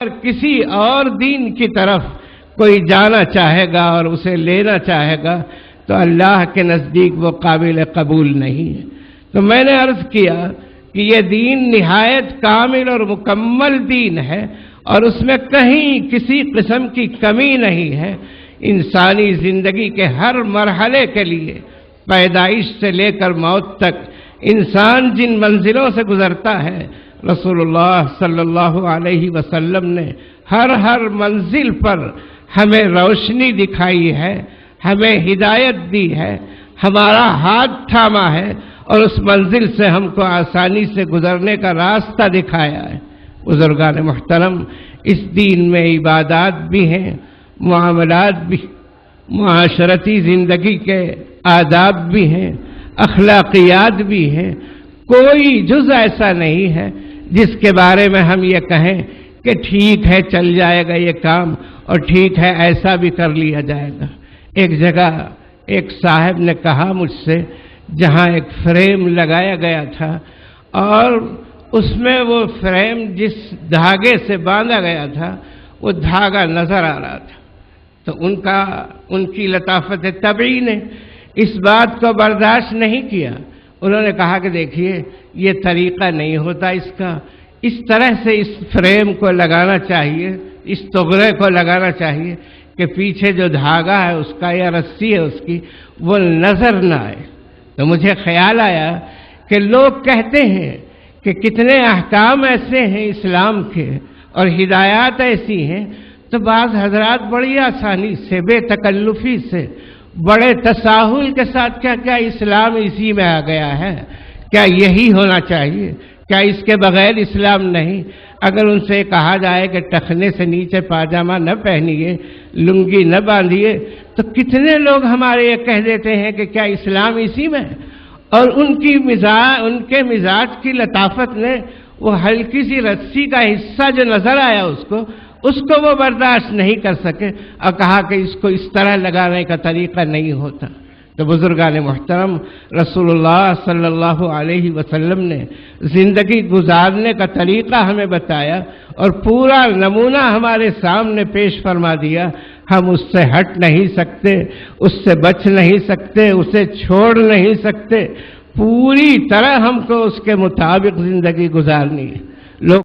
اگر کسی اور دین کی طرف کوئی جانا چاہے گا اور اسے لینا چاہے گا تو اللہ کے نزدیک وہ قابل قبول نہیں ہے۔ تو میں نے عرض کیا کہ یہ دین نہایت کامل اور مکمل دین ہے اور اس میں کہیں کسی قسم کی کمی نہیں ہے۔ انسانی زندگی کے ہر مرحلے کے لیے پیدائش سے لے کر موت تک انسان جن منزلوں سے گزرتا ہے، رسول اللہ صلی اللہ علیہ وسلم نے ہر منزل پر ہمیں روشنی دکھائی ہے، ہمیں ہدایت دی ہے، ہمارا ہاتھ تھاما ہے اور اس منزل سے ہم کو آسانی سے گزرنے کا راستہ دکھایا ہے۔ بزرگان محترم، اس دین میں عبادات بھی ہیں، معاملات بھی، معاشرتی زندگی کے آداب بھی ہیں، اخلاقیات بھی ہیں۔ کوئی جز ایسا نہیں ہے جس کے بارے میں ہم یہ کہیں کہ ٹھیک ہے چل جائے گا یہ کام اور ٹھیک ہے ایسا بھی کر لیا جائے گا۔ ایک جگہ ایک صاحب نے کہا مجھ سے، جہاں ایک فریم لگایا گیا تھا اور اس میں وہ فریم جس دھاگے سے باندھا گیا تھا وہ دھاگا نظر آ رہا تھا، تو ان کی لطافت طبعی نے اس بات کو برداشت نہیں کیا۔ انہوں نے کہا کہ دیکھیے یہ طریقہ نہیں ہوتا اس کا، اس طرح سے اس فریم کو لگانا چاہیے، اس تغرے کو لگانا چاہیے کہ پیچھے جو دھاگا ہے اس کا یا رسی ہے اس کی وہ نظر نہ آئے۔ تو مجھے خیال آیا کہ لوگ کہتے ہیں کہ کتنے احکام ایسے ہیں اسلام کے اور ہدایات ایسی ہیں، تو بعض حضرات بڑی آسانی سے، بے تکلفی سے، بڑے تساہل کے ساتھ کیا اسلام اسی میں آ گیا ہے، کیا یہی ہونا چاہیے، کیا اس کے بغیر اسلام نہیں؟ اگر ان سے کہا جائے کہ ٹخنے سے نیچے پاجامہ نہ پہنیے، لنگی نہ باندھیے، تو کتنے لوگ ہمارے یہ کہہ دیتے ہیں کہ کیا اسلام اسی میں ہے؟ اور ان کے مزاج کی لطافت نے وہ ہلکی سی رسی کا حصہ جو نظر آیا اس کو وہ برداشت نہیں کر سکے اور کہا کہ اس کو اس طرح لگانے کا طریقہ نہیں ہوتا۔ تو بزرگان محترم، رسول اللہ صلی اللہ علیہ وسلم نے زندگی گزارنے کا طریقہ ہمیں بتایا اور پورا نمونہ ہمارے سامنے پیش فرما دیا۔ ہم اس سے ہٹ نہیں سکتے، اس سے بچ نہیں سکتے، اسے چھوڑ نہیں سکتے، پوری طرح ہم کو اس کے مطابق زندگی گزارنی ہے۔